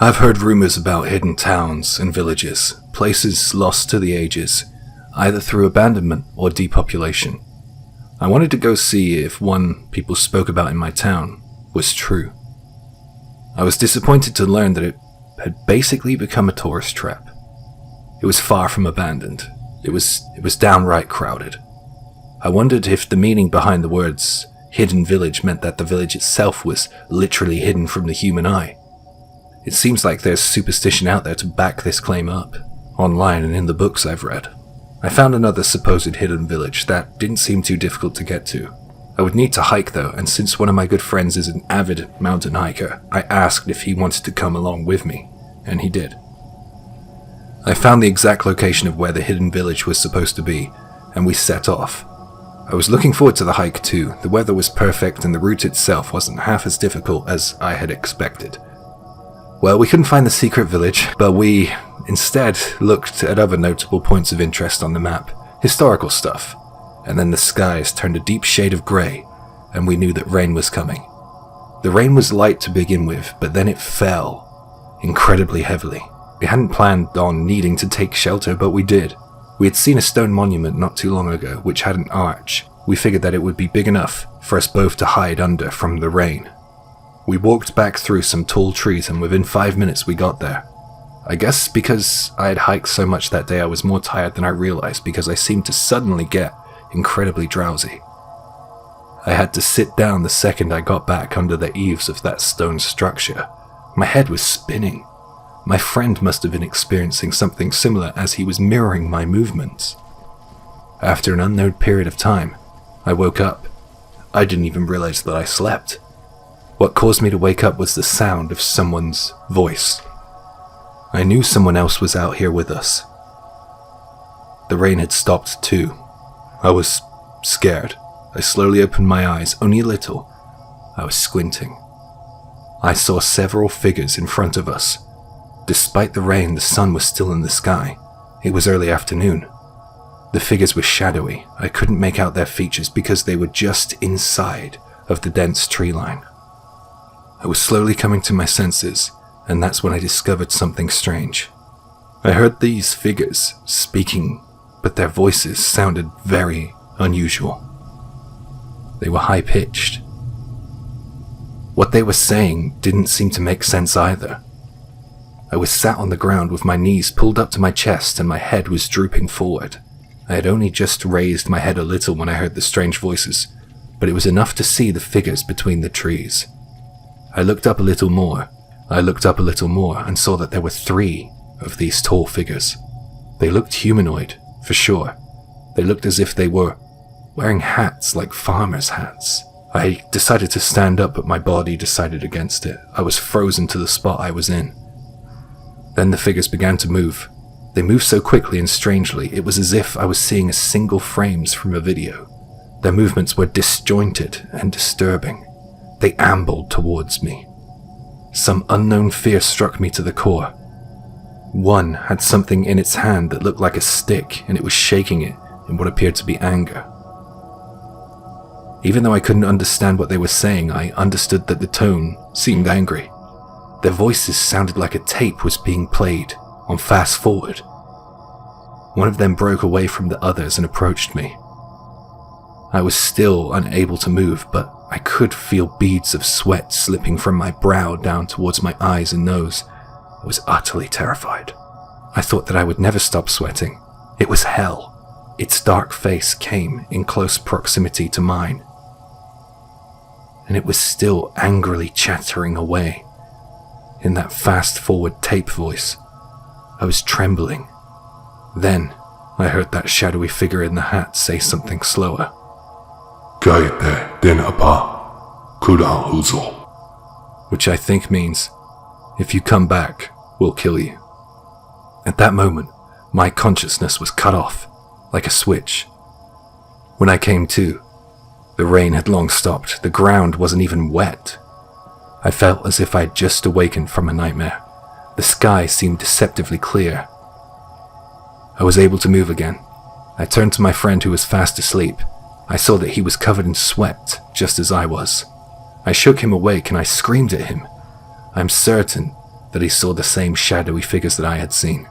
I've heard rumors about hidden towns and villages, places lost to the ages, either through abandonment or depopulation. I wanted to go see if one people spoke about in my town was true. I was disappointed to learn that it had basically become a tourist trap. It was far from abandoned. It was downright crowded. I wondered if the meaning behind the words hidden village meant that the village itself was literally hidden from the human eye. It seems like there's superstition out there to back this claim up, online and in the books I've read. I found another supposed hidden village that didn't seem too difficult to get to. I would need to hike though, and since one of my good friends is an avid mountain hiker, I asked if he wanted to come along with me, and he did. I found the exact location of where the hidden village was supposed to be, and we set off. I was looking forward to the hike too. The weather was perfect and the route itself wasn't half as difficult as I had expected. Well, we couldn't find the secret village, but we instead looked at other notable points of interest on the map, historical stuff, and then the skies turned a deep shade of grey, and we knew that rain was coming. The rain was light to begin with, but then it fell incredibly heavily. We hadn't planned on needing to take shelter, but we did. We had seen a stone monument not too long ago, which had an arch. We figured that it would be big enough for us both to hide under from the rain. We walked back through some tall trees, and within 5 minutes we got there. I guess because I had hiked so much that day I was more tired than I realized because I seemed to suddenly get incredibly drowsy. I had to sit down the second I got back under the eaves of that stone structure. My head was spinning. My friend must have been experiencing something similar as he was mirroring my movements. After an unknown period of time, I woke up. I didn't even realize that I slept. What caused me to wake up was the sound of someone's voice. I knew someone else was out here with us. The rain had stopped too. I was scared. I slowly opened my eyes, only a little. I was squinting. I saw several figures in front of us. Despite the rain, the sun was still in the sky. It was early afternoon. The figures were shadowy. I couldn't make out their features because they were just inside of the dense tree line. I was slowly coming to my senses, and that's when I discovered something strange. I heard these figures speaking, but their voices sounded very unusual. They were high-pitched. What they were saying didn't seem to make sense either. I was sat on the ground with my knees pulled up to my chest and my head was drooping forward. I had only just raised my head a little when I heard the strange voices, but it was enough to see the figures between the trees. I looked up a little more. And saw that there were 3 of these tall figures. They looked humanoid, for sure. They looked as if they were wearing hats like farmers' hats. I decided to stand up, but my body decided against it. I was frozen to the spot I was in. Then the figures began to move. They moved so quickly and strangely, it was as if I was seeing a single frames from a video. Their movements were disjointed and disturbing. They ambled towards me. Some unknown fear struck me to the core. One had something in its hand that looked like a stick, and it was shaking it in what appeared to be anger. Even though I couldn't understand what they were saying, I understood that the tone seemed angry. Their voices sounded like a tape was being played on fast forward. One of them broke away from the others and approached me. I was still unable to move, but I could feel beads of sweat slipping from my brow down towards my eyes and nose. I was utterly terrified. I thought that I would never stop sweating. It was hell. Its dark face came in close proximity to mine, and it was still angrily chattering away in that fast-forward tape voice. I was trembling. Then I heard that shadowy figure in the hat say something slower. Which I think means, if you come back, we'll kill you. At that moment, my consciousness was cut off, like a switch. When I came to, the rain had long stopped. The ground wasn't even wet. I felt as if I had just awakened from a nightmare. The sky seemed deceptively clear. I was able to move again. I turned to my friend who was fast asleep. I saw that he was covered in sweat, just as I was. I shook him awake and I screamed at him. I'm certain that he saw the same shadowy figures that I had seen.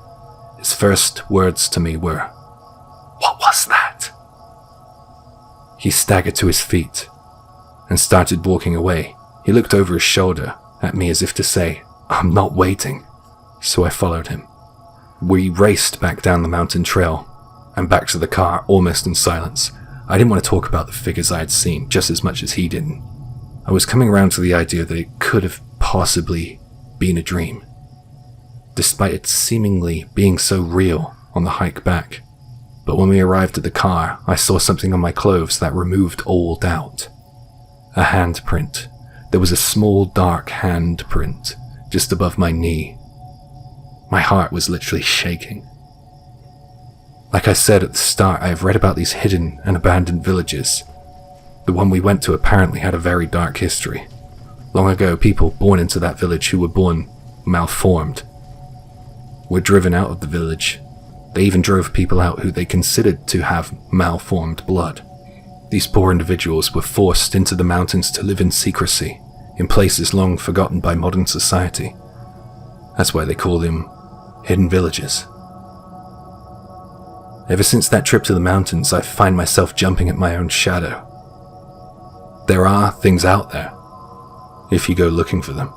His first words to me were, "What was that?" He staggered to his feet and started walking away. He looked over his shoulder at me as if to say, "I'm not waiting." So I followed him. We raced back down the mountain trail and back to the car almost in silence. I didn't want to talk about the figures I had seen just as much as he didn't. I was coming around to the idea that it could have possibly been a dream, despite it seemingly being so real on the hike back. But when we arrived at the car, I saw something on my clothes that removed all doubt. A handprint. There was a small dark handprint just above my knee. My heart was literally shaking. Like I said at the start, I have read about these hidden and abandoned villages. The one we went to apparently had a very dark history. Long ago, people born into that village who were born malformed were driven out of the village. They even drove people out who they considered to have malformed blood. These poor individuals were forced into the mountains to live in secrecy, in places long forgotten by modern society. That's why they call them hidden villages. Ever since that trip to the mountains, I find myself jumping at my own shadow. There are things out there, if you go looking for them.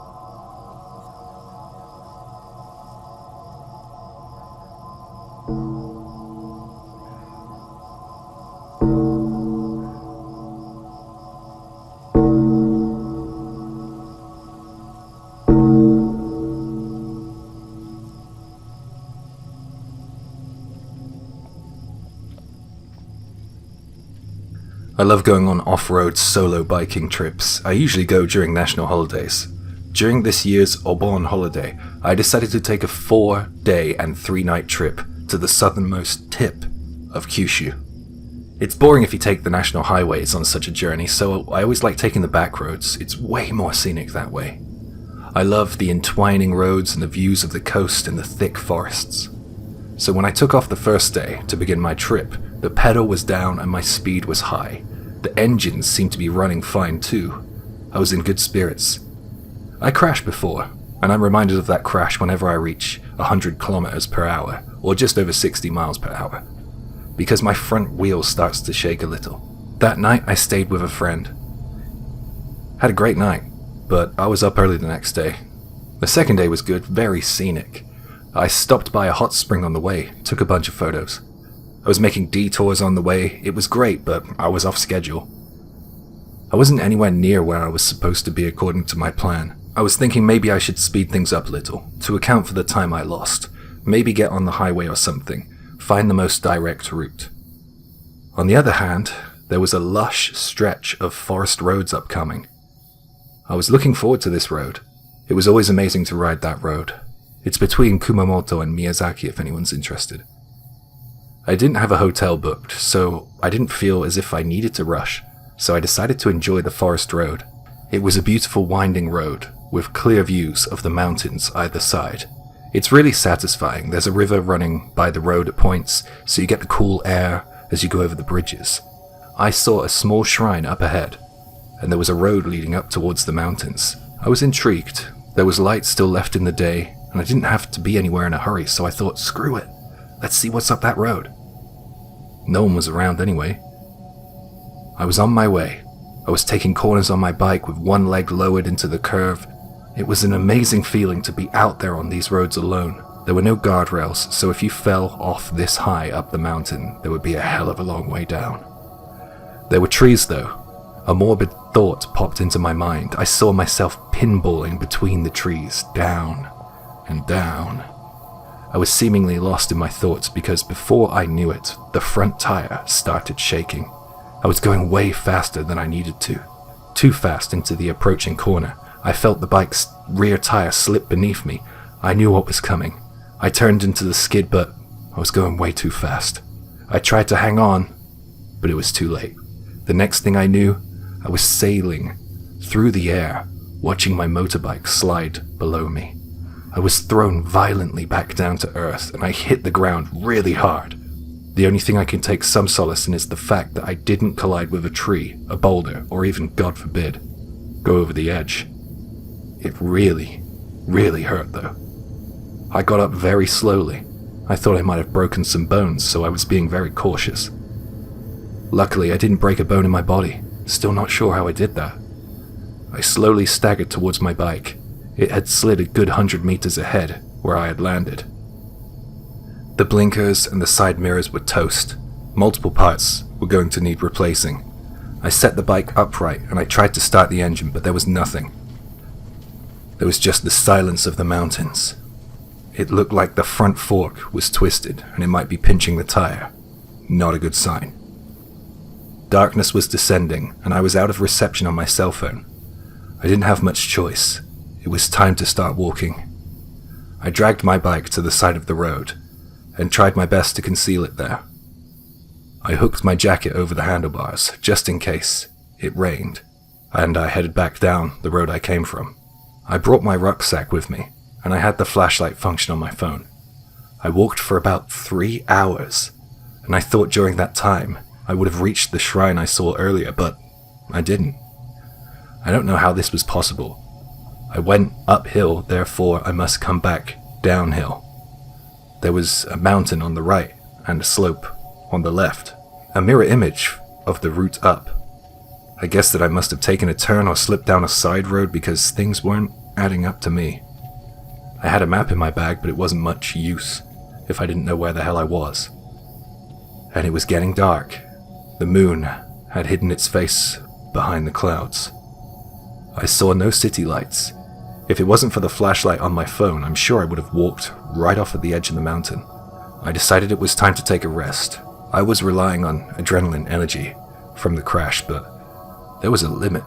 I love going on off-road solo biking trips. I usually go during national holidays. During this year's Obon holiday, I decided to take a 4-day and 3-night trip to the southernmost tip of Kyushu. It's boring if you take the national highways on such a journey, so I always like taking the back roads. It's way more scenic that way. I love the entwining roads and the views of the coast and the thick forests. So when I took off the first day to begin my trip, the pedal was down and my speed was high. The engines seemed to be running fine too. I was in good spirits. I crashed before, and I'm reminded of that crash whenever I reach 100 kilometers per hour, or just over 60 miles per hour, because my front wheel starts to shake a little. That night I stayed with a friend. Had a great night, but I was up early the next day. The second day was good, very scenic. I stopped by a hot spring on the way, took a bunch of photos. I was making detours on the way. It was great, but I was off schedule. I wasn't anywhere near where I was supposed to be according to my plan. I was thinking maybe I should speed things up a little, to account for the time I lost. Maybe get on the highway or something, find the most direct route. On the other hand, there was a lush stretch of forest roads upcoming. I was looking forward to this road. It was always amazing to ride that road. It's between Kumamoto and Miyazaki if anyone's interested. I didn't have a hotel booked, so I didn't feel as if I needed to rush, so I decided to enjoy the forest road. It was a beautiful winding road, with clear views of the mountains either side. It's really satisfying. There's a river running by the road at points, so you get the cool air as you go over the bridges. I saw a small shrine up ahead, and there was a road leading up towards the mountains. I was intrigued. There was light still left in the day, and I didn't have to be anywhere in a hurry, so I thought, screw it. Let's see what's up that road. No one was around anyway. I was on my way. I was taking corners on my bike with one leg lowered into the curve. It was an amazing feeling to be out there on these roads alone. There were no guardrails, so if you fell off this high up the mountain, there would be a hell of a long way down. There were trees though. A morbid thought popped into my mind. I saw myself pinballing between the trees, down and down. I was seemingly lost in my thoughts because before I knew it, the front tire started shaking. I was going way faster than I needed to. Too fast into the approaching corner. I felt the bike's rear tire slip beneath me. I knew what was coming. I turned into the skid, but I was going way too fast. I tried to hang on, but it was too late. The next thing I knew, I was sailing through the air, watching my motorbike slide below me. I was thrown violently back down to earth, and I hit the ground really hard. The only thing I can take some solace in is the fact that I didn't collide with a tree, a boulder, or even, God forbid, go over the edge. It really Really hurt though. I got up very slowly. I thought I might have broken some bones, so I was being very cautious. Luckily, I didn't break a bone in my body. Still not sure how I did that. I slowly staggered towards my bike. It had slid a good 100 meters ahead, where I had landed. The blinkers and the side mirrors were toast. Multiple parts were going to need replacing. I set the bike upright and I tried to start the engine, but there was nothing. There was just the silence of the mountains. It looked like the front fork was twisted and it might be pinching the tire. Not a good sign. Darkness was descending and I was out of reception on my cell phone. I didn't have much choice. It was time to start walking. I dragged my bike to the side of the road and tried my best to conceal it there. I hooked my jacket over the handlebars just in case it rained, and I headed back down the road I came from. I brought my rucksack with me and I had the flashlight function on my phone. I walked for about 3 hours and I thought during that time I would have reached the shrine I saw earlier, but I didn't. I don't know how this was possible. I went uphill, therefore I must come back downhill. There was a mountain on the right and a slope on the left, a mirror image of the route up. I guess that I must have taken a turn or slipped down a side road because things weren't adding up to me. I had a map in my bag, but it wasn't much use if I didn't know where the hell I was. And it was getting dark. The moon had hidden its face behind the clouds. I saw no city lights. If it wasn't for the flashlight on my phone, I'm sure I would have walked right off at the edge of the mountain. I decided it was time to take a rest. I was relying on adrenaline energy from the crash, but there was a limit.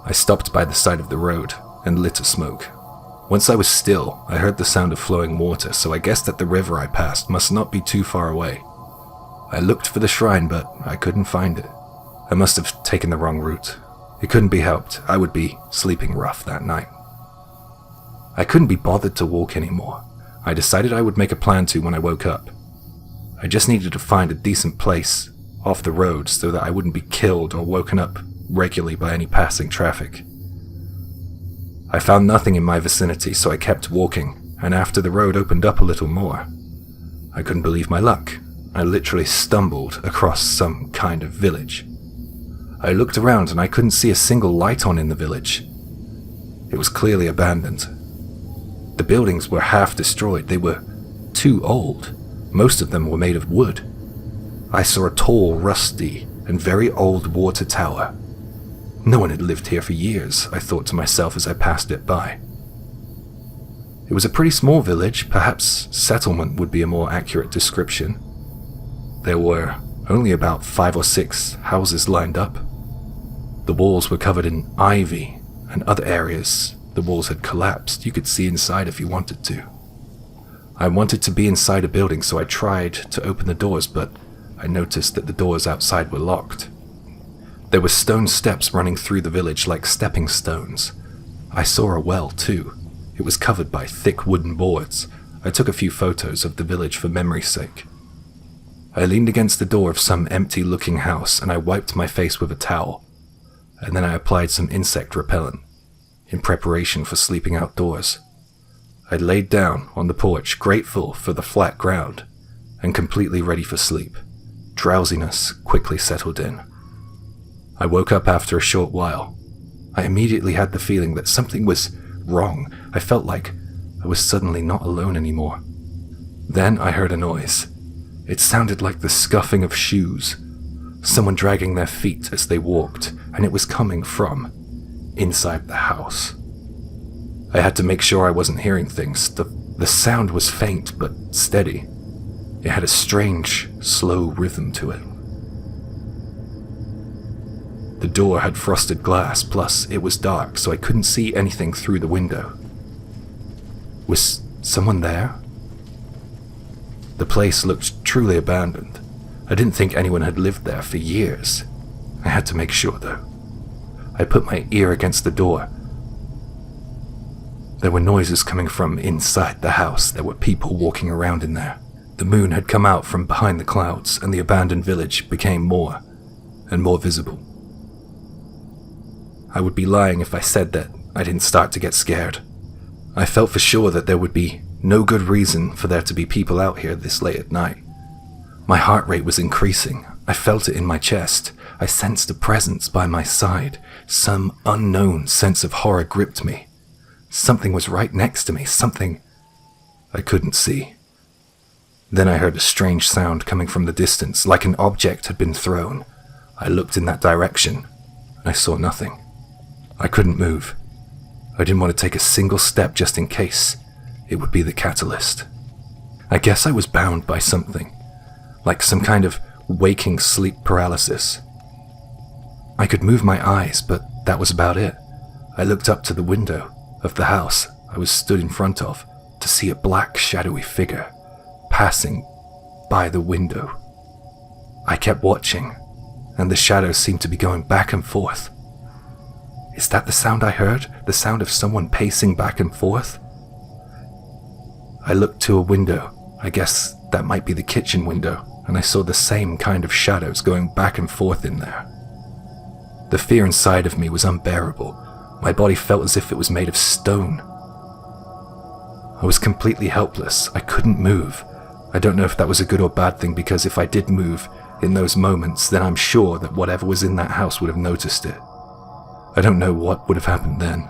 I stopped by the side of the road and lit a smoke. Once I was still, I heard the sound of flowing water, so I guessed that the river I passed must not be too far away. I looked for the shrine, but I couldn't find it. I must have taken the wrong route. It couldn't be helped. I would be sleeping rough that night. I couldn't be bothered to walk anymore. I decided I would make a plan to when I woke up. I just needed to find a decent place off the road so that I wouldn't be killed or woken up regularly by any passing traffic. I found nothing in my vicinity, so I kept walking, and after the road opened up a little more, I couldn't believe my luck. I literally stumbled across some kind of village. I looked around and I couldn't see a single light on in the village. It was clearly abandoned. The buildings were half destroyed. They were too old. Most of them were made of wood. I saw a tall, rusty, and very old water tower. No one had lived here for years, I thought to myself as I passed it by. It was a pretty small village, perhaps settlement would be a more accurate description. There were only about 5 or 6 houses lined up. The walls were covered in ivy, and other areas the walls had collapsed. You could see inside if you wanted to. I wanted to be inside a building, so I tried to open the doors, but I noticed that the doors outside were locked. There were stone steps running through the village like stepping stones. I saw a well, too. It was covered by thick wooden boards. I took a few photos of the village for memory's sake. I leaned against the door of some empty-looking house and I wiped my face with a towel, and then I applied some insect repellent in preparation for sleeping outdoors. I laid down on the porch, grateful for the flat ground and completely ready for sleep. Drowsiness quickly settled in. I woke up after a short while. I immediately had the feeling that something was wrong. I felt like I was suddenly not alone anymore. Then I heard a noise. It sounded like the scuffing of shoes, someone dragging their feet as they walked, and it was coming from inside the house. I had to make sure I wasn't hearing things. The sound was faint but steady. It had a strange, slow rhythm to it. The door had frosted glass, plus it was dark, so I couldn't see anything through the window. Was someone there? The place looked truly abandoned. I didn't think anyone had lived there for years. I had to make sure, though. I put my ear against the door. There were noises coming from inside the house. There were people walking around in there. The moon had come out from behind the clouds, and the abandoned village became more and more visible. I would be lying if I said that I didn't start to get scared. I felt for sure that there would be no good reason for there to be people out here this late at night. My heart rate was increasing. I felt it in my chest. I sensed a presence by my side. Some unknown sense of horror gripped me. Something was right next to me, something I couldn't see. Then I heard a strange sound coming from the distance, like an object had been thrown. I looked in that direction, and I saw nothing. I couldn't move. I didn't want to take a single step just in case it would be the catalyst. I guess I was bound by something, like some kind of waking sleep paralysis. I could move my eyes, but that was about it. I looked up to the window of the house I was stood in front of to see a black, shadowy figure passing by the window. I kept watching, and the shadows seemed to be going back and forth. Is that the sound I heard? The sound of someone pacing back and forth? I looked to a window. I guess that might be the kitchen window, and I saw the same kind of shadows going back and forth in there. The fear inside of me was unbearable. My body felt as if it was made of stone. I was completely helpless. I couldn't move. I don't know if that was a good or bad thing, because if I did move in those moments, then I'm sure that whatever was in that house would have noticed it. I don't know what would have happened then.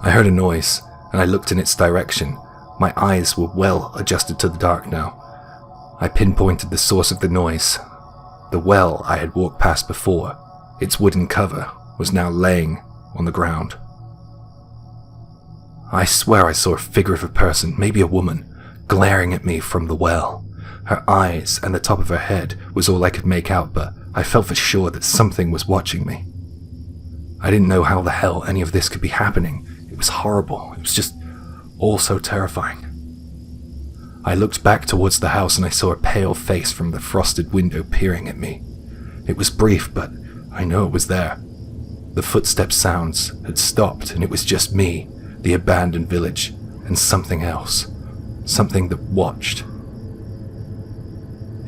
I heard a noise, and I looked in its direction. My eyes were well adjusted to the dark now. I pinpointed the source of the noise. The well I had walked past before, its wooden cover, was now laying on the ground. I swear I saw a figure of a person, maybe a woman, glaring at me from the well. Her eyes and the top of her head was all I could make out, but I felt for sure that something was watching me. I didn't know how the hell any of this could be happening. It was horrible. It was just all so terrifying. I looked back towards the house and I saw a pale face from the frosted window peering at me. It was brief, but I know it was there. The footstep sounds had stopped, and it was just me, the abandoned village, and something else. Something that watched.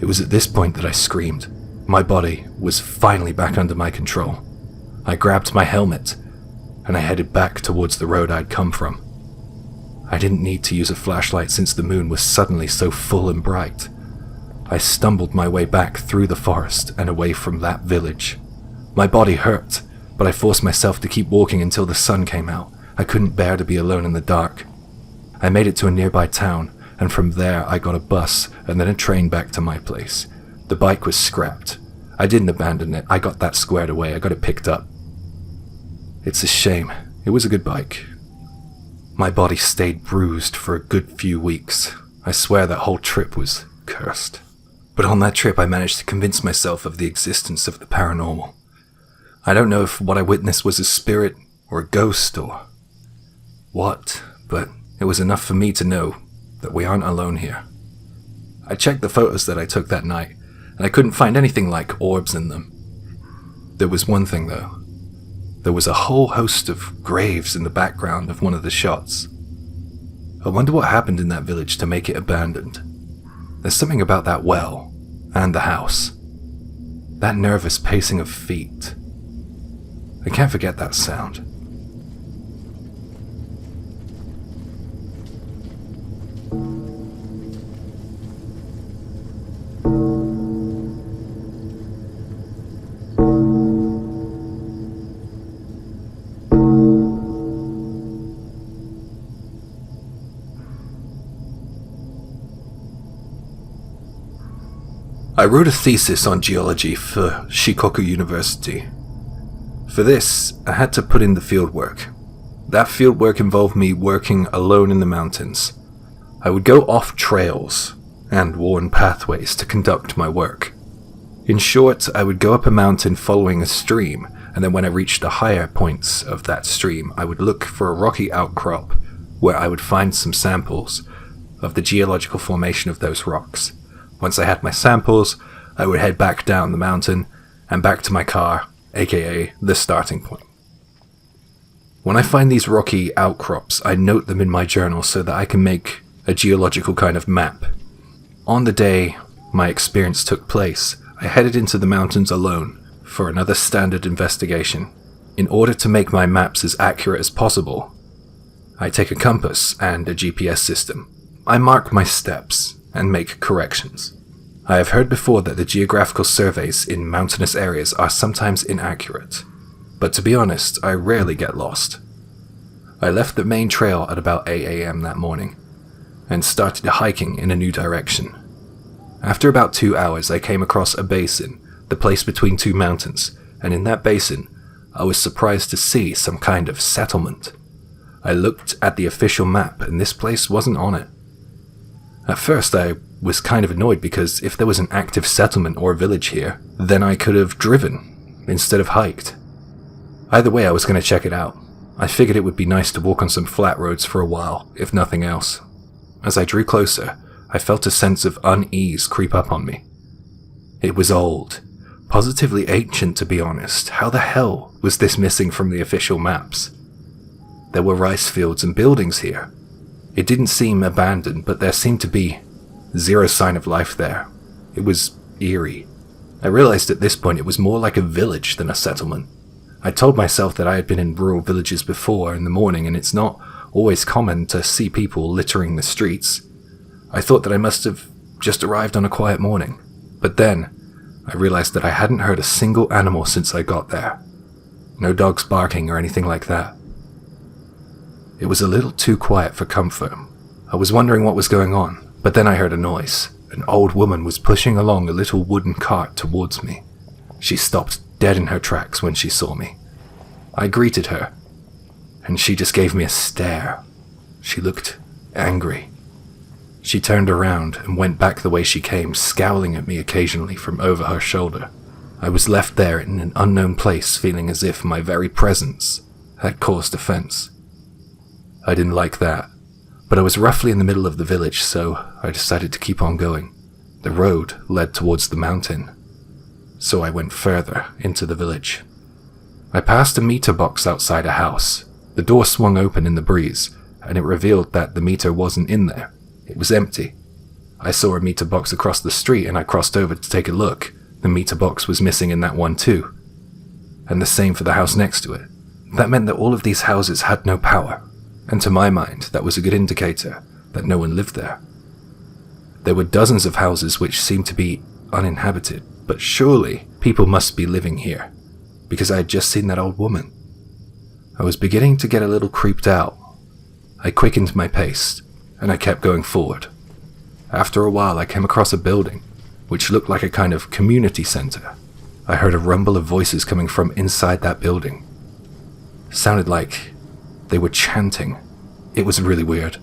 It was at this point that I screamed. My body was finally back under my control. I grabbed my helmet, and I headed back towards the road I'd come from. I didn't need to use a flashlight since the moon was suddenly so full and bright. I stumbled my way back through the forest and away from that village. My body hurt, but I forced myself to keep walking until the sun came out. I couldn't bear to be alone in the dark. I made it to a nearby town, and from there I got a bus and then a train back to my place. The bike was scrapped. I didn't abandon it. I got that squared away. I got it picked up. It's a shame. It was a good bike. My body stayed bruised for a good few weeks. I swear that whole trip was cursed. But on that trip I managed to convince myself of the existence of the paranormal. I don't know if what I witnessed was a spirit or a ghost or what, but it was enough for me to know that we aren't alone here. I checked the photos that I took that night, and I couldn't find anything like orbs in them. There was one thing though. There was a whole host of graves in the background of one of the shots. I wonder what happened in that village to make it abandoned. There's something about that well and the house. That nervous pacing of feet. I can't forget that sound. I wrote a thesis on geology for Shikoku University. For this, I had to put in the fieldwork. That fieldwork involved me working alone in the mountains. I would go off trails and worn pathways to conduct my work. In short, I would go up a mountain following a stream, and then when I reached the higher points of that stream, I would look for a rocky outcrop where I would find some samples of the geological formation of those rocks. Once I had my samples, I would head back down the mountain and back to my car, aka the starting point. When I find these rocky outcrops, I note them in my journal so that I can make a geological kind of map. On the day my experience took place, I headed into the mountains alone for another standard investigation. In order to make my maps as accurate as possible, I take a compass and a GPS system. I mark my steps and make corrections. I have heard before that the geographical surveys in mountainous areas are sometimes inaccurate, but to be honest, I rarely get lost. I left the main trail at about 8 a.m. that morning and started hiking in a new direction. After about 2 hours, I came across a basin, the place between two mountains, and in that basin, I was surprised to see some kind of settlement. I looked at the official map and this place wasn't on it. At first I was kind of annoyed because if there was an active settlement or village here, then I could have driven instead of hiked. Either way, I was going to check it out. I figured it would be nice to walk on some flat roads for a while, if nothing else. As I drew closer, I felt a sense of unease creep up on me. It was old, positively ancient to be honest. How the hell was this missing from the official maps? There were rice fields and buildings here. It didn't seem abandoned, but there seemed to be zero sign of life there. It was eerie. I realized at this point it was more like a village than a settlement. I told myself that I had been in rural villages before in the morning and it's not always common to see people littering the streets. I thought that I must have just arrived on a quiet morning, but then I realized that I hadn't heard a single animal since I got there. No dogs barking or anything like that. It was a little too quiet for comfort. I was wondering what was going on, but then I heard a noise. An old woman was pushing along a little wooden cart towards me. She stopped dead in her tracks when she saw me. I greeted her, and she just gave me a stare. She looked angry. She turned around and went back the way she came, scowling at me occasionally from over her shoulder. I was left there in an unknown place, feeling as if my very presence had caused offense. I didn't like that, but I was roughly in the middle of the village, so I decided to keep on going. The road led towards the mountain, so I went further into the village. I passed a meter box outside a house. The door swung open in the breeze, and it revealed that the meter wasn't in there. It was empty. I saw a meter box across the street and I crossed over to take a look. The meter box was missing in that one too, and the same for the house next to it. That meant that all of these houses had no power. And to my mind, that was a good indicator that no one lived there. There were dozens of houses which seemed to be uninhabited, but surely people must be living here, because I had just seen that old woman. I was beginning to get a little creeped out. I quickened my pace, and I kept going forward. After a while, I came across a building, which looked like a kind of community center. I heard a rumble of voices coming from inside that building. It sounded like they were chanting. It was really weird.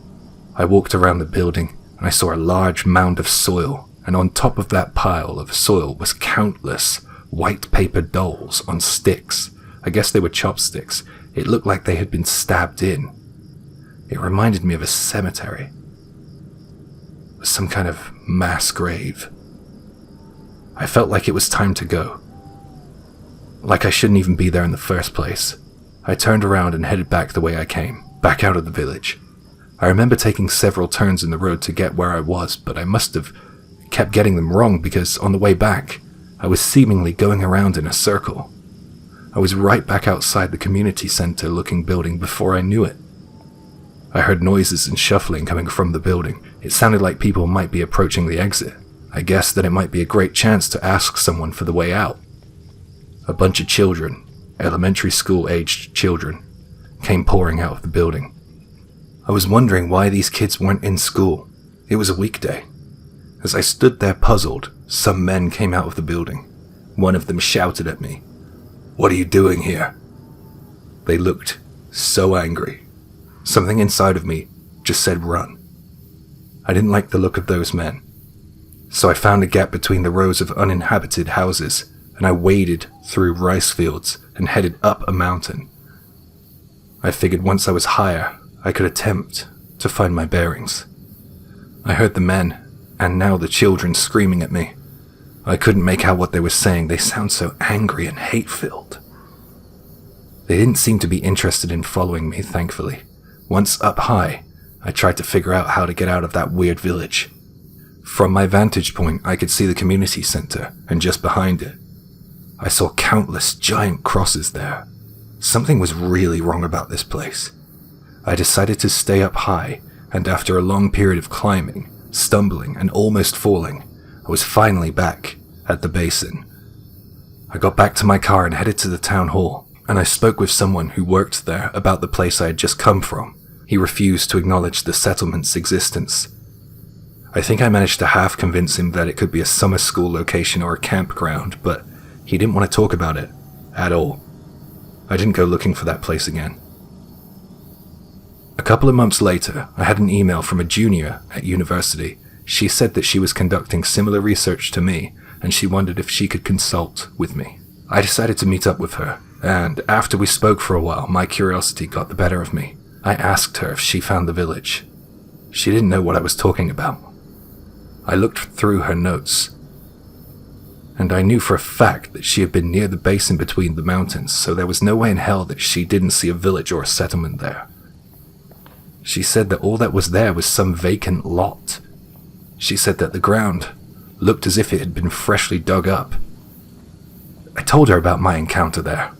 I walked around the building and I saw a large mound of soil, and on top of that pile of soil was countless white paper dolls on sticks. I guess they were chopsticks. It looked like they had been stabbed in. It reminded me of a cemetery. It was some kind of mass grave. I felt like it was time to go. Like I shouldn't even be there in the first place. I turned around and headed back the way I came, back out of the village. I remember taking several turns in the road to get where I was, but I must have kept getting them wrong because on the way back, I was seemingly going around in a circle. I was right back outside the community center looking building before I knew it. I heard noises and shuffling coming from the building. It sounded like people might be approaching the exit. I guessed that it might be a great chance to ask someone for the way out. A bunch of children, elementary school-aged children, came pouring out of the building. I was wondering why these kids weren't in school. It was a weekday. As I stood there puzzled, some men came out of the building. One of them shouted at me, "What are you doing here?" They looked so angry. Something inside of me just said run. I didn't like the look of those men. So I found a gap between the rows of uninhabited houses, and I waded through rice fields and headed up a mountain. I figured once I was higher, I could attempt to find my bearings. I heard the men, and now the children screaming at me. I couldn't make out what they were saying. They sound so angry and hate-filled. They didn't seem to be interested in following me, thankfully. Once up high, I tried to figure out how to get out of that weird village. From my vantage point, I could see the community center, and just behind it, I saw countless giant crosses there. Something was really wrong about this place. I decided to stay up high, and after a long period of climbing, stumbling, and almost falling, I was finally back at the basin. I got back to my car and headed to the town hall, and I spoke with someone who worked there about the place I had just come from. He refused to acknowledge the settlement's existence. I think I managed to half convince him that it could be a summer school location or a campground, but he didn't want to talk about it at all. I didn't go looking for that place again. A couple of months later, I had an email from a junior at university. She said that she was conducting similar research to me, and she wondered if she could consult with me. I decided to meet up with her, and after we spoke for a while, my curiosity got the better of me. I asked her if she found the village. She didn't know what I was talking about. I looked through her notes, and I knew for a fact that she had been near the basin between the mountains, so there was no way in hell that she didn't see a village or a settlement there. She said that all that was there was some vacant lot. She said that the ground looked as if it had been freshly dug up. I told her about my encounter there.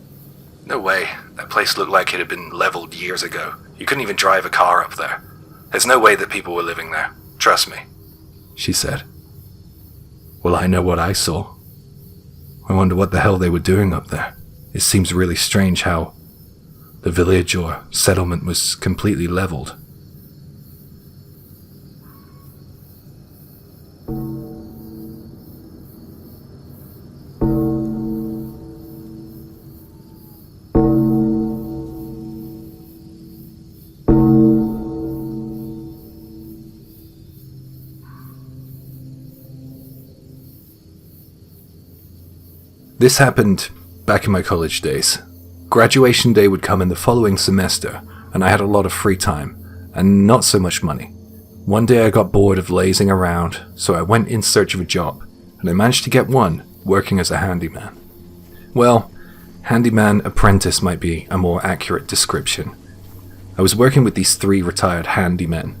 No way, that place looked like it had been leveled years ago. You couldn't even drive a car up there. There's no way that people were living there. Trust me, she said. Well, I know what I saw. I wonder what the hell they were doing up there. It seems really strange how the village or settlement was completely leveled. This happened back in my college days. Graduation day would come in the following semester, and I had a lot of free time, and not so much money. One day I got bored of lazing around, so I went in search of a job, and I managed to get one, working as a handyman. Well, handyman apprentice might be a more accurate description. I was working with these 3 retired handymen,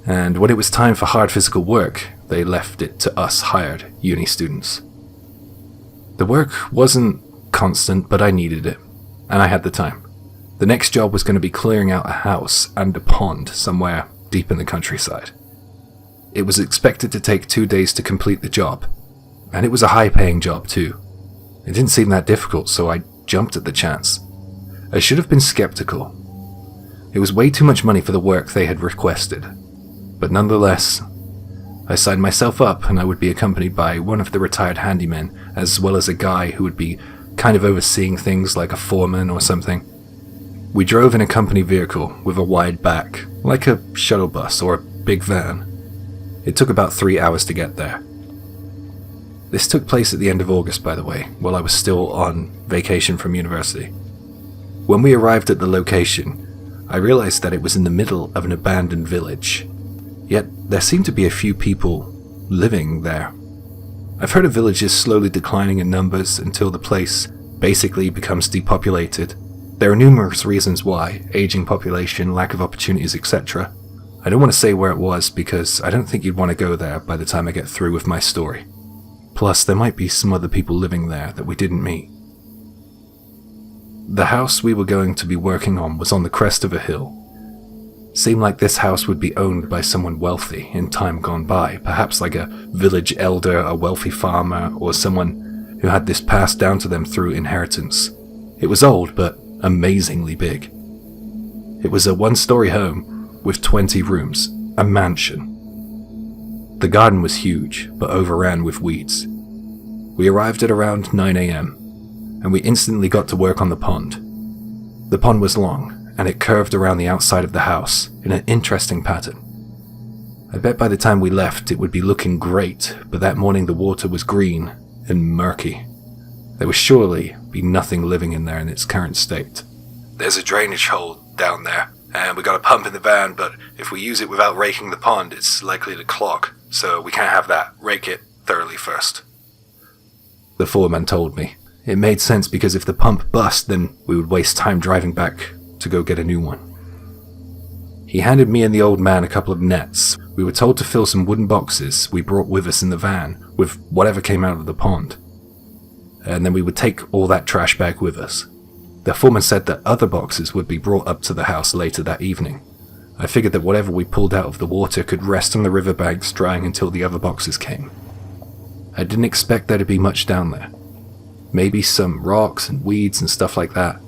and when it was time for hard physical work, they left it to us hired uni students. The work wasn't constant, but I needed it, and I had the time. The next job was going to be clearing out a house and a pond somewhere deep in the countryside. It was expected to take 2 days to complete the job, and it was a high-paying job too. It didn't seem that difficult, so I jumped at the chance. I should have been skeptical. It was way too much money for the work they had requested, but nonetheless, I signed myself up, and I would be accompanied by one of the retired handymen, as well as a guy who would be kind of overseeing things like a foreman or something. We drove in a company vehicle with a wide back, like a shuttle bus or a big van. It took about 3 hours to get there. This took place at the end of August, by the way, while I was still on vacation from university. When we arrived at the location, I realized that it was in the middle of an abandoned village. Yet, there seemed to be a few people living there. I've heard of villages slowly declining in numbers until the place basically becomes depopulated. There are numerous reasons why: aging population, lack of opportunities, etc. I don't want to say where it was because I don't think you'd want to go there by the time I get through with my story. Plus, there might be some other people living there that we didn't meet. The house we were going to be working on was on the crest of a hill. Seemed like this house would be owned by someone wealthy in time gone by, perhaps like a village elder, a wealthy farmer, or someone who had this passed down to them through inheritance. It was old, but amazingly big. It was a 1-story home with 20 rooms, a mansion. The garden was huge, but overran with weeds. We arrived at around 9 a.m., and we instantly got to work on the pond. The pond was long, and it curved around the outside of the house in an interesting pattern. I bet by the time we left it would be looking great, but that morning the water was green and murky. There would surely be nothing living in there in its current state. There's a drainage hole down there, and we got a pump in the van, but if we use it without raking the pond, it's likely to clog, so we can't have that. Rake it thoroughly first. The foreman told me. It made sense because if the pump bust, then we would waste time driving back to go get a new one. He handed me and the old man a couple of nets. We were told to fill some wooden boxes we brought with us in the van with whatever came out of the pond, and then we would take all that trash back with us. The foreman said that other boxes would be brought up to the house later that evening. I figured that whatever we pulled out of the water could rest on the riverbanks drying until the other boxes came. I didn't expect there to be much down there. Maybe some rocks and weeds and stuff like that.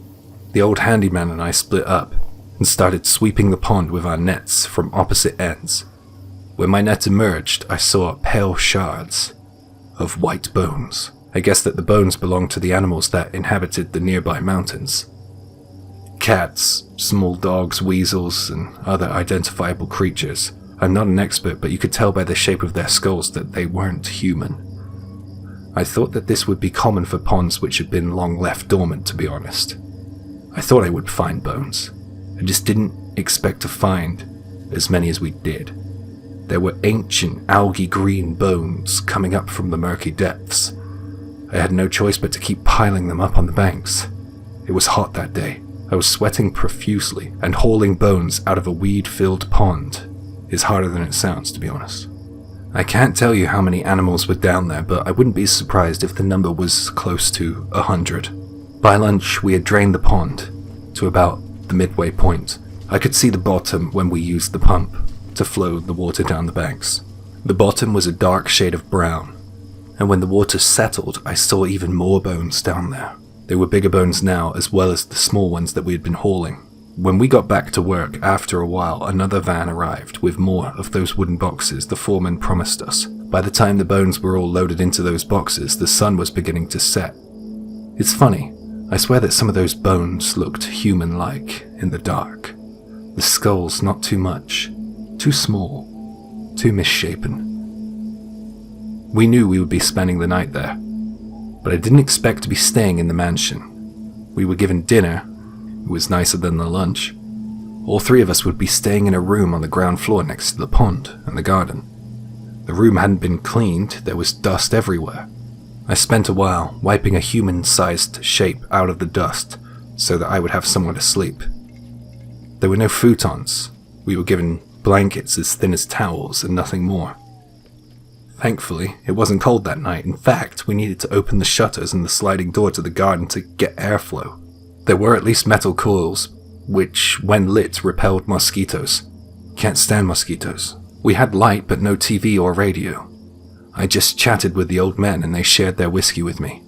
The old handyman and I split up and started sweeping the pond with our nets from opposite ends. When my net emerged, I saw pale shards of white bones. I guess that the bones belonged to the animals that inhabited the nearby mountains. Cats, small dogs, weasels, and other identifiable creatures. I'm not an expert, but you could tell by the shape of their skulls that they weren't human. I thought that this would be common for ponds which had been long left dormant, to be honest. I thought I would find bones. I just didn't expect to find as many as we did. There were ancient algae green bones coming up from the murky depths. I had no choice but to keep piling them up on the banks. It was hot that day. I was sweating profusely, and hauling bones out of a weed-filled pond is harder than it sounds, to be honest. I can't tell you how many animals were down there, but I wouldn't be surprised if the number was close to 100. By lunch, we had drained the pond to about the midway point. I could see the bottom when we used the pump to flow the water down the banks. The bottom was a dark shade of brown, and when the water settled, I saw even more bones down there. They were bigger bones now, as well as the small ones that we had been hauling. When we got back to work, after a while, another van arrived with more of those wooden boxes the foreman promised us. By the time the bones were all loaded into those boxes, the sun was beginning to set. It's funny, I swear that some of those bones looked human-like in the dark. The skulls not too much, too small, too misshapen. We knew we would be spending the night there, but I didn't expect to be staying in the mansion. We were given dinner. It was nicer than the lunch. All three of us would be staying in a room on the ground floor next to the pond and the garden. The room hadn't been cleaned, there was dust everywhere. I spent a while wiping a human-sized shape out of the dust so that I would have somewhere to sleep. There were no futons. We were given blankets as thin as towels and nothing more. Thankfully, it wasn't cold that night. In fact, we needed to open the shutters and the sliding door to the garden to get airflow. There were at least metal coils, which, when lit, repelled mosquitoes. Can't stand mosquitoes. We had light, but no TV or radio. I just chatted with the old men and they shared their whiskey with me.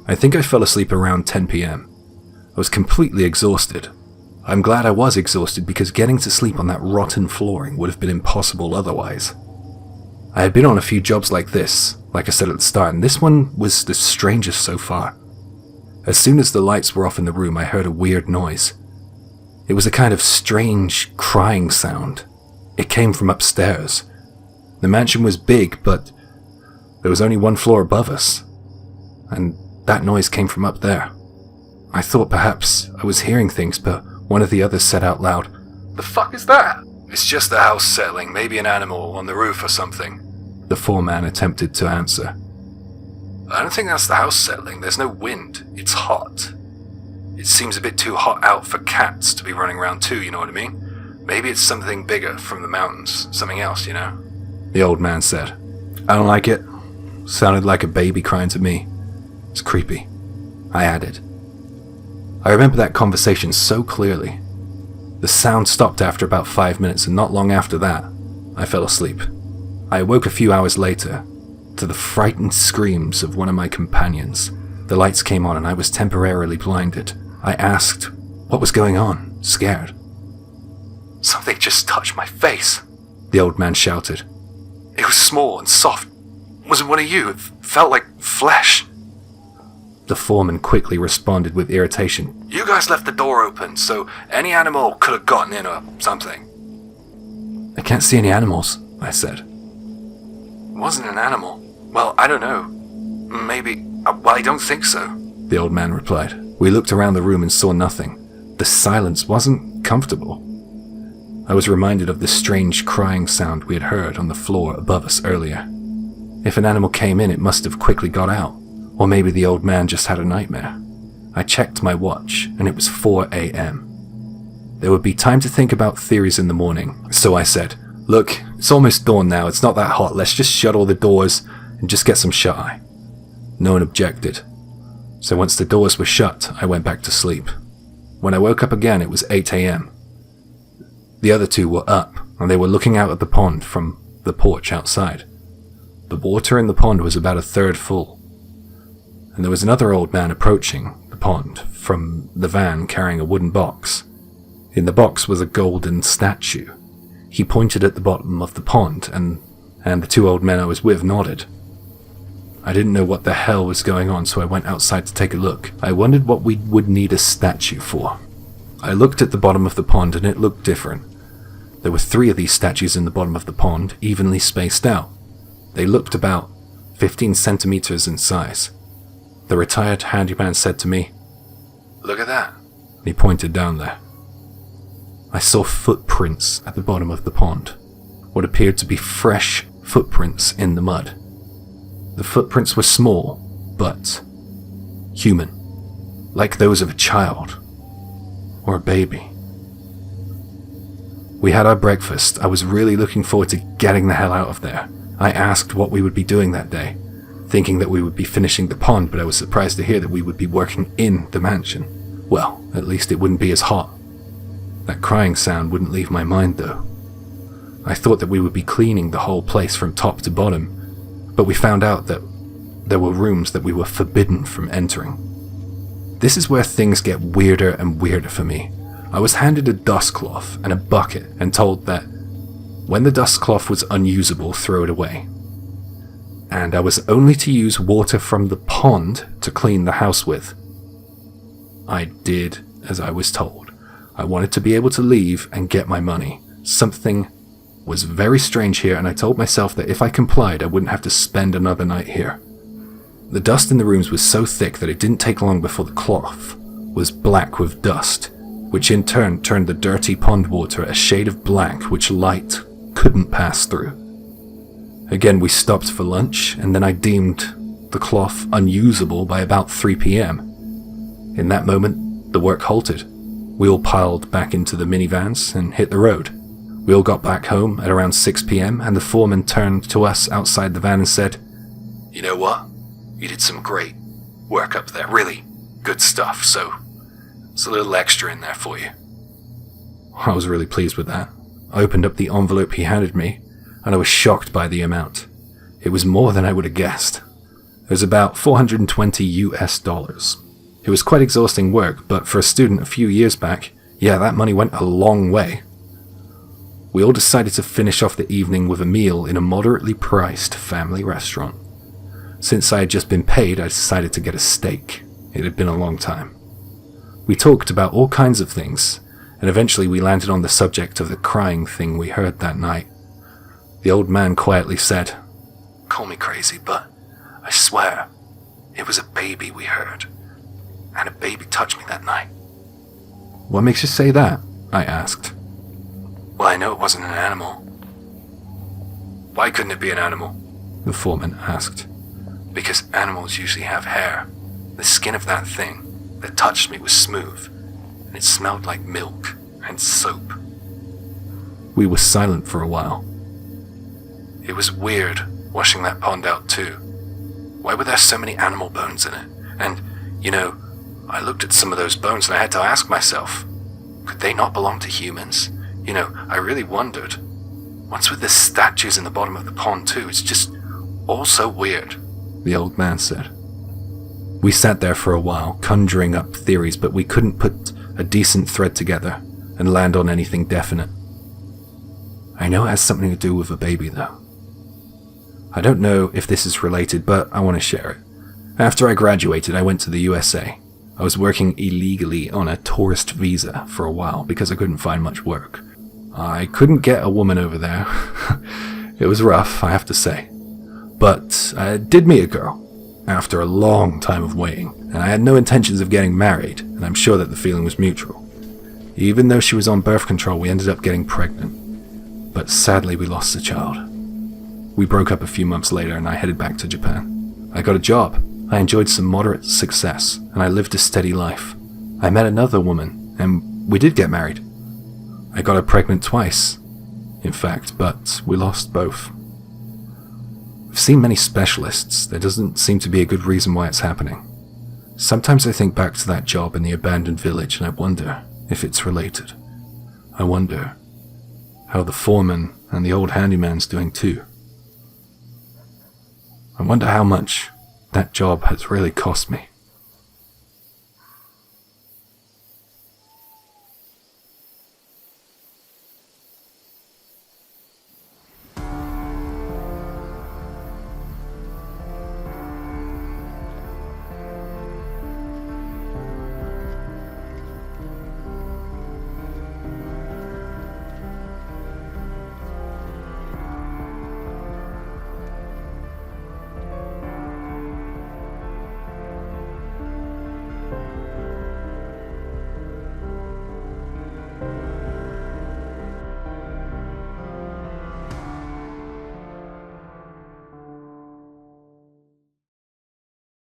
I think I fell asleep around 10 p.m. I was completely exhausted. I'm glad I was exhausted because getting to sleep on that rotten flooring would have been impossible otherwise. I had been on a few jobs like this, like I said at the start, and this one was the strangest so far. As soon as the lights were off in the room, I heard a weird noise. It was a kind of strange crying sound. It came from upstairs. The mansion was big, but there was only one floor above us, and that noise came from up there. I thought perhaps I was hearing things, but one of the others said out loud, "The fuck is that?" "It's just the house settling, maybe an animal on the roof or something," the foreman attempted to answer. "I don't think that's the house settling, there's no wind, it's hot. It seems a bit too hot out for cats to be running around too, you know what I mean? Maybe it's something bigger from the mountains, something else, you know?" The old man said. "I don't like it. Sounded like a baby crying to me. It's creepy," I added. I remember that conversation so clearly. The sound stopped after about 5 minutes, and not long after that, I fell asleep. I awoke a few hours later to the frightened screams of one of my companions. The lights came on and I was temporarily blinded. I asked what was going on, scared. "Something just touched my face," the old man shouted. "It was small and soft. It wasn't one of you. It felt like flesh." The foreman quickly responded with irritation. "You guys left the door open, so any animal could have gotten in or something." "I can't see any animals," I said. "It wasn't an animal. Well, I don't know. Maybe. Well, I don't think so," the old man replied. We looked around the room and saw nothing. The silence wasn't comfortable. I was reminded of the strange crying sound we had heard on the floor above us earlier. If an animal came in, it must have quickly got out. Or maybe the old man just had a nightmare. I checked my watch, and it was 4 a.m. There would be time to think about theories in the morning, so I said, "Look, it's almost dawn now, it's not that hot, let's just shut all the doors and just get some shut-eye." No one objected. So once the doors were shut, I went back to sleep. When I woke up again, it was 8 a.m. The other two were up, and they were looking out at the pond from the porch outside. The water in the pond was about a third full, and there was another old man approaching the pond from the van carrying a wooden box. In the box was a golden statue. He pointed at the bottom of the pond, and the two old men I was with nodded. I didn't know what the hell was going on, so I went outside to take a look. I wondered what we would need a statue for. I looked at the bottom of the pond, and it looked different. There were 3 of these statues in the bottom of the pond, evenly spaced out. They looked about 15 centimeters in size. The retired handyman said to me, "Look at that." He pointed down there. I saw footprints at the bottom of the pond, what appeared to be fresh footprints in the mud. The footprints were small, but human, like those of a child or a baby. We had our breakfast. I was really looking forward to getting the hell out of there. I asked what we would be doing that day, thinking that we would be finishing the pond, but I was surprised to hear that we would be working in the mansion. Well, at least it wouldn't be as hot. That crying sound wouldn't leave my mind, though. I thought that we would be cleaning the whole place from top to bottom, but we found out that there were rooms that we were forbidden from entering. This is where things get weirder and weirder for me. I was handed a dust cloth and a bucket and told that when the dust cloth was unusable, throw it away. And I was only to use water from the pond to clean the house with. I did as I was told. I wanted to be able to leave and get my money. Something was very strange here, and I told myself that if I complied, I wouldn't have to spend another night here. The dust in the rooms was so thick that it didn't take long before the cloth was black with dust, which in turn turned the dirty pond water a shade of black which light couldn't pass through. Again, we stopped for lunch, and then I deemed the cloth unusable by about 3 p.m. In that moment, the work halted. We all piled back into the minivans and hit the road. We all got back home at around 6 p.m. and the foreman turned to us outside the van and said, "You know what? You did some great work up there. Really good stuff, so there's a little extra in there for you." I was really pleased with that. I opened up the envelope he handed me, and I was shocked by the amount. It was more than I would have guessed. It was about $420 US. It was quite exhausting work, but for a student a few years back, yeah, that money went a long way. We all decided to finish off the evening with a meal in a moderately priced family restaurant. Since I had just been paid, I decided to get a steak. It had been a long time. We talked about all kinds of things, and eventually we landed on the subject of the crying thing we heard that night. The old man quietly said, "Call me crazy, but I swear, it was a baby we heard. And a baby touched me that night." "What makes you say that?" I asked. "Well, I know it wasn't an animal." "Why couldn't it be an animal?" the foreman asked. "Because animals usually have hair. The skin of that thing that touched me was smooth, and it smelled like milk and soap." We were silent for a while. "It was weird washing that pond out too. Why were there so many animal bones in it? And, I looked at some of those bones and I had to ask myself, could they not belong to humans? I really wondered. What's with the statues in the bottom of the pond too? It's just all so weird," the old man said. We sat there for a while, conjuring up theories, but we couldn't put a decent thread together and land on anything definite. I know it has something to do with a baby, though. I don't know if this is related, but I want to share it. After I graduated, I went to the USA. I was working illegally on a tourist visa for a while because I couldn't find much work. I couldn't get a woman over there. It was rough, I have to say. But I did meet a girl after a long time of waiting, and I had no intentions of getting married, and I'm sure that the feeling was mutual. Even though she was on birth control, we ended up getting pregnant. But sadly, we lost the child. We broke up a few months later, and I headed back to Japan. I got a job. I enjoyed some moderate success, and I lived a steady life. I met another woman, and we did get married. I got her pregnant twice, in fact, but we lost both. I've seen many specialists. There doesn't seem to be a good reason why it's happening. Sometimes I think back to that job in the abandoned village and I wonder if it's related. I wonder how the foreman and the old handyman's doing too. I wonder how much that job has really cost me.